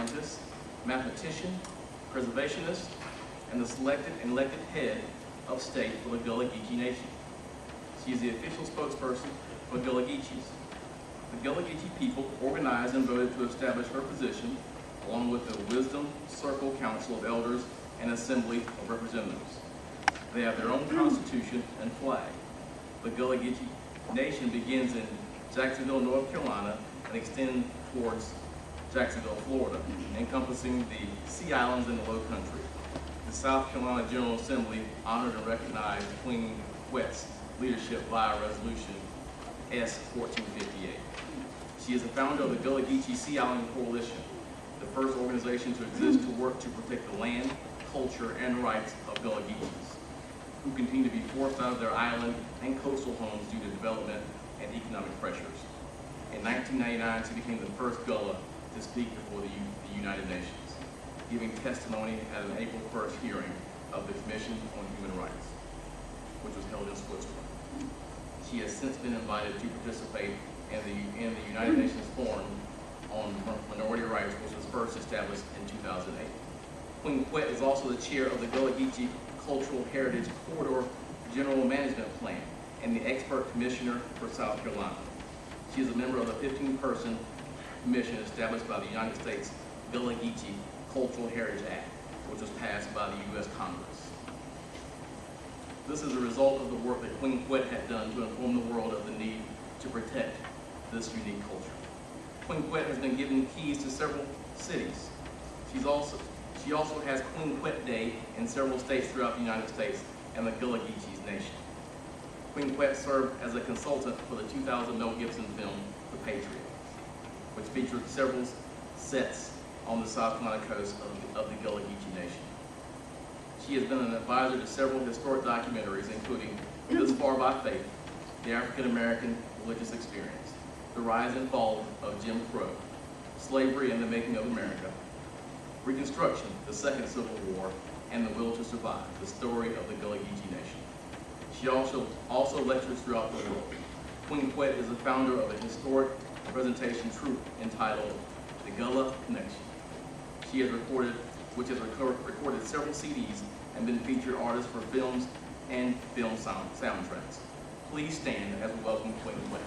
scientist, mathematician, preservationist, and the selected and elected head of state for the Gullah Geechee Nation. She is the official spokesperson for Gullah Geechees. The Gullah Geechee people organized and voted to establish her position, along with the Wisdom Circle Council of Elders and Assembly of Representatives. They have their own constitution and flag. The Gullah Geechee Nation begins in Jacksonville, North Carolina, and extends towards Jacksonville, Florida, encompassing the Sea Islands and the Low Country. The South Carolina General Assembly honored and recognized Queen Quet's leadership via Resolution S. 1458. She is the founder of the Gullah Geechee Sea Island Coalition, the first organization to exist to work to protect the land, culture, and rights of Gullah Geechees, who continue to be forced out of their island and coastal homes due to development and economic pressures. In 1999, she became the first Gullah to speak before the United Nations, giving testimony at an April 1st hearing of the Commission on Human Rights, which was held in Switzerland. She has since been invited to participate in the United Nations Forum on Minority Rights, which was first established in 2008. Queen Quet is also the chair of the Gullah Geechee Cultural Heritage Corridor General Management Plan and the expert commissioner for South Carolina. She is a member of the 15-person commission established by the United States Gullah Geechee Cultural Heritage Act, which was passed by the U.S. Congress. This is a result of the work that Queen Quet had done to inform the world of the need to protect this unique culture. Queen Quet has been given keys to several cities. She also has Queen Quet Day in several states throughout the United States and the Gullah Geechees Nation. Queen Quet served as a consultant for the 2000 Mel Gibson film, The Patriot, which featured several sets on the South Carolina coast of the Gullah Geechee Nation. She has been an advisor to several historic documentaries, including This Far by Faith, The African American Religious Experience, The Rise and Fall of Jim Crow, Slavery and the Making of America, Reconstruction, the Second Civil War, and The Will to Survive, the story of the Gullah Geechee Nation. She also lectures throughout the world. Queen Quet is the founder of a historic presentation troupe entitled The Gullah Connection. She has recorded several CDs and been featured artist for films and film soundtracks. Please stand as we welcome Queen Quet.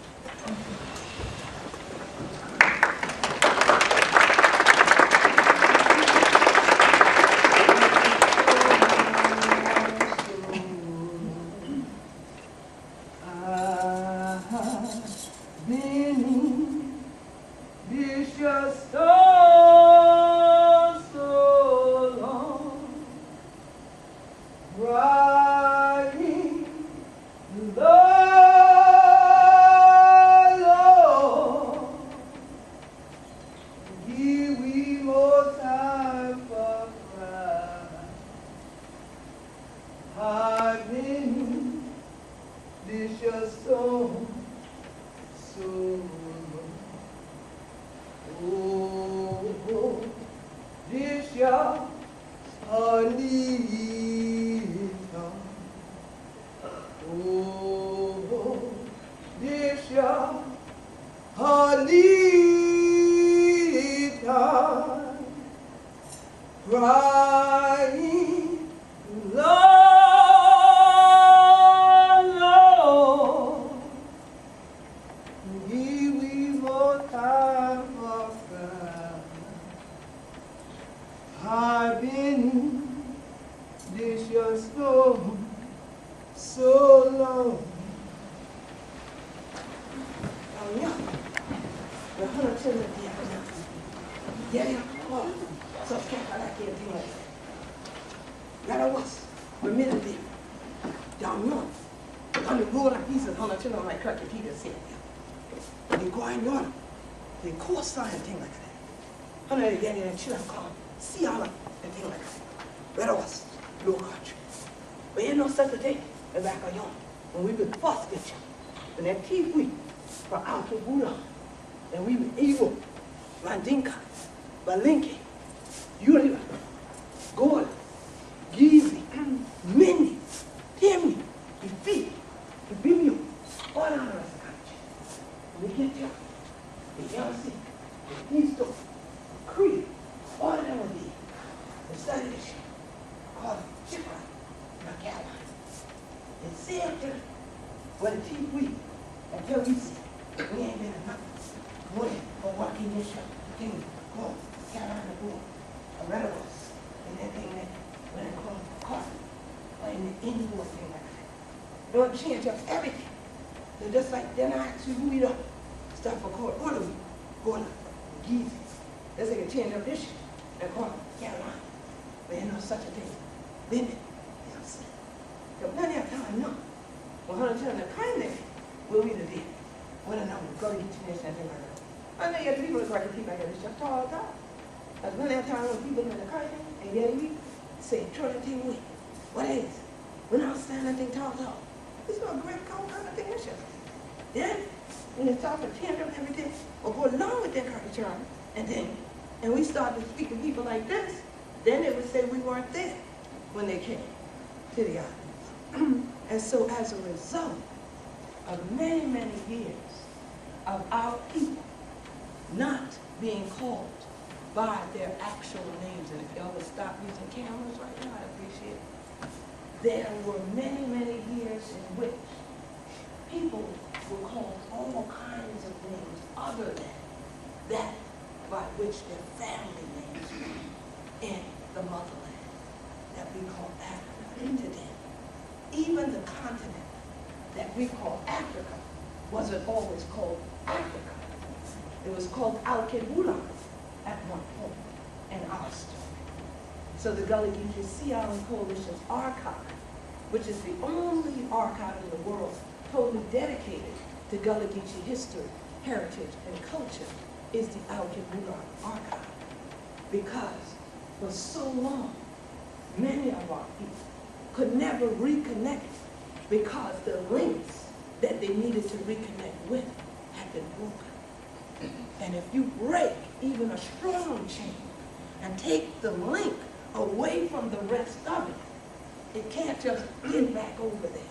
Sea Island and things like that. Where was low country. But ain't no such a thing as back a young when we been forced to get you. And that keep we from out to Gullah. And we were able, Mandinka, Balinke, Yuriba, Gullah, Geechee, Mini, Timmy, Ifi, Ibimio, all out of the country. We get you. The Yellow Sea, the East Creek, still here. Well, the chief we, until we see, we ain't been enough. Women for walking this shop, thing, go, Carolina, go, a red of us, and that thing that, when it calls coffee, or in the indoor thing like that. Don't change up everything. So just like then I ask you who we don't start for court, what are we? Gullah, Geechee. Let's say change up this shit and call Carolina. But ain't no such a thing. Been it. You know, see. Because none of that time, no. 100% of the kind of what we did. What a number, go to Geechee Nation and things like that. I know you have people that like people like this just all the time. Because none of that time when people in the car and yet we say, throw that thing away. What is it? We're not standing thing tall. This is a great kind of thing, this shit. Then, when they start to tender and everything, or go along with that courage charm, and we started speaking to people like this, then they would say we weren't there when they came to the islands. And so as a result of many, many years of our people not being called by their actual names, and if y'all would stop using cameras right now, I'd appreciate it. There were many, many years in which people were called all kinds of names other than that by which their family names were in the motherland that we call Africa today. Even the continent that we call Africa wasn't always called Africa. It was called Al-Qibula at one point in our story. So the Gullah Geechee Sea Island Coalition's archive, which is the only archive in the world totally dedicated to Gullah Geechee history, heritage, and culture, is the Al-Qibula archive. Because for so long, many of our people could never reconnect because the links that they needed to reconnect with had been broken. And if you break even a strong chain and take the link away from the rest of it, it can't just get back over there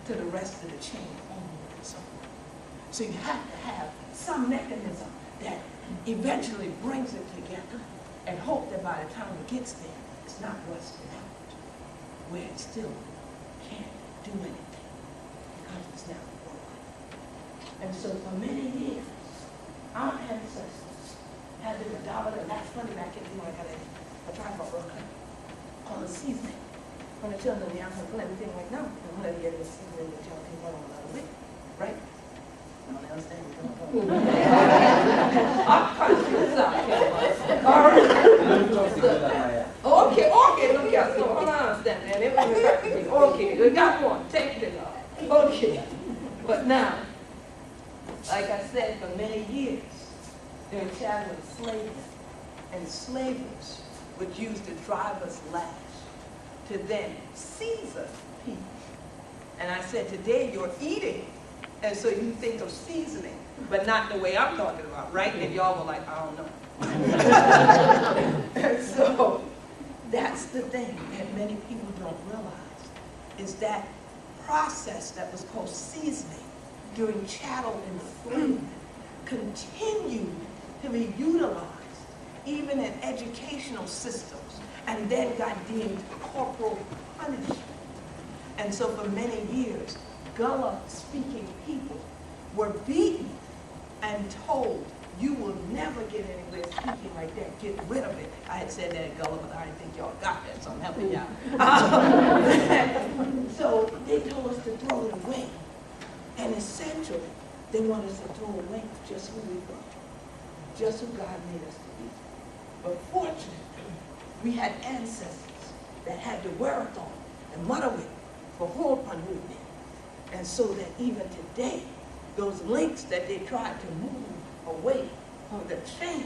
to the rest of the chain on its own. So you have to have some mechanism that eventually brings it together and hope that by the time it gets there, it's not rusted out, where it still can't do anything because it's now broken. And so for many years, our ancestors had the Gullah, and that's funny back in like a tribe of Brooklyn called a seasoning. When the children of the young people, everything like, no, I'm going to get a seasoning that y'all can run on a little bit, right? I don't understand what you're talking about. I'm country, sorry. All right. Okay, look here. So hold on, understand, man. It was practically okay. We got one. Take it off. Okay. But now, like I said, for many years, they were chatting with slavery. And slavers would use the driver's lash to then season people. And I said, today you're eating. And so you think of seasoning, but not the way I'm talking about, right? And y'all were like, I don't know. And so that's the thing that many people don't realize, is that process that was called seasoning during chattel enslavement continued to be utilized even in educational systems, and then got deemed corporal punishment. And so for many years, Gullah-speaking people were beaten and told, you will never get anywhere speaking like that. Get rid of it. I had said that in Gullah, but I didn't think y'all got that, so I'm helping y'all. So they told us to throw it away. And essentially, they want us to throw away just who we were, just who God made us to be. But fortunately, we had ancestors that had the wherewithal and motherwit for hold upon who we did. And so that even today, those links that they tried to move away from the chain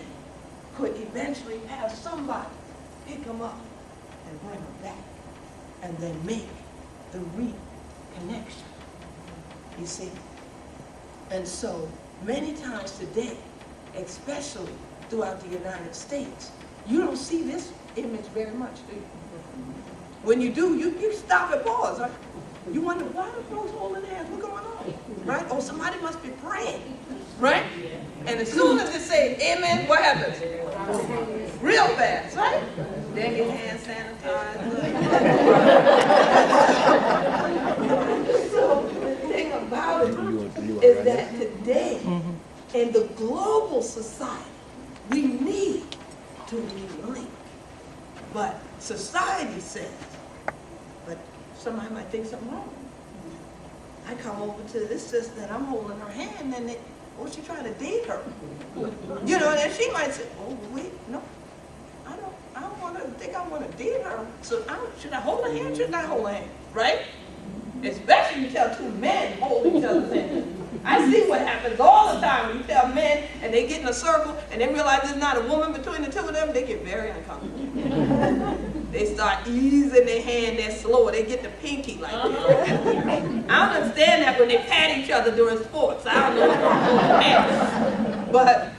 could eventually have somebody pick them up and bring them back and then make the reconnection, you see. And so many times today, especially throughout the United States, you don't see this image very much, do you? When you do, you stop and pause, right? You wonder, why are those holding hands? What's going on? Right? Oh, somebody must be praying, right? And as soon as they say amen, what happens? Real fast, right? Then get hand sanitized. So civil society. We need to relink. But society says, but somebody might think something wrong. I come over to this sister and I'm holding her hand and she trying to date her. You know, and she might say, oh, wait, no, I don't want to think I want to date her. So should I hold her hand? Shouldn't I hold her hand? Right? Especially you tell two men hold each other's hand. I see what happens all the time when you tell men and they get in a circle and they realize there's not a woman between the two of them, they get very uncomfortable. They start easing their hand, they're slower, they get the pinky like this. I don't understand that when they pat each other during sports. I don't know what's going on. But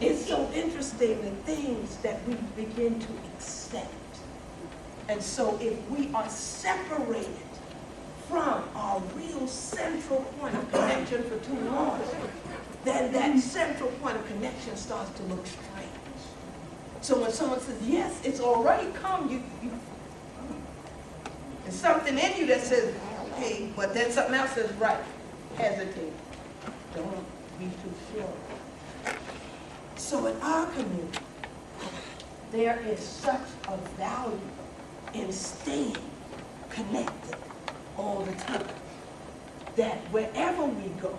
it's so interesting the things that we begin to accept. And so if we are separated from our real central point of connection for too long, then that central point of connection starts to look strange. So when someone says, yes, it's already come, there's something in you that says, okay, but then something else says, right, hesitate. Don't be too sure. So in our community, there is such a value in staying connected all the time that wherever we go,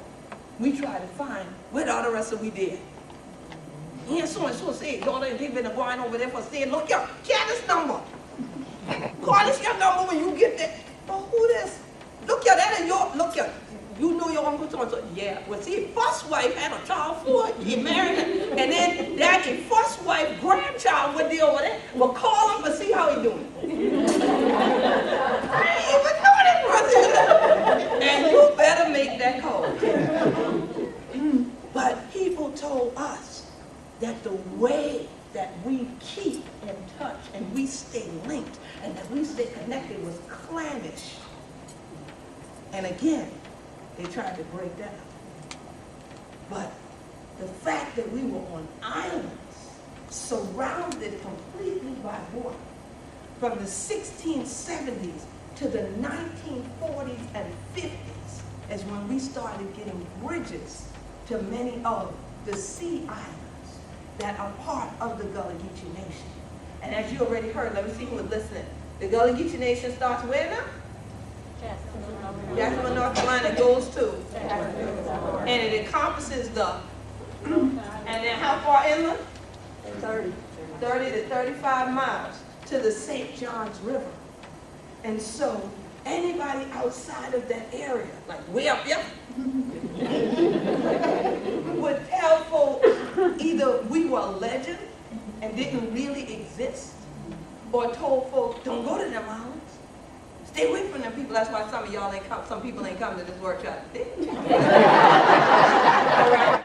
we try to find where all the rest of we did. Yeah, so-and-so said, daughter, they've been going over there for saying, look, your Janice number. Call this your number when you get there. Oh, who this? Look, that is your, look, you know your uncle so-and-so. Yeah, well, see, first wife had a child for it, he married her, and then that your first wife, grandchild went there over there. Well, call him and see how he doing. I ain't even know that person. And you better make that call. But people told us that the way that we keep in touch and we stay linked and that we stay connected was clannish. And again, they tried to break that up. But the fact that we were on islands surrounded completely by water from the 1670s to the 1940s and 50s is when we started getting bridges to many of the sea islands that are part of the Gullah Geechee Nation. And as you already heard, let me see who was listening. The Gullah Geechee Nation starts where now? Jacksonville, North Carolina, goes to. And it encompasses the, and then how far inland? 30 to 35 miles to the St. Johns River. And so anybody outside of that area, like way up here, would tell folks either we were a legend and didn't really exist, or told folks, don't go to them islands. Stay away from them people. That's why some of y'all ain't come, some people ain't come to this workshop. All right.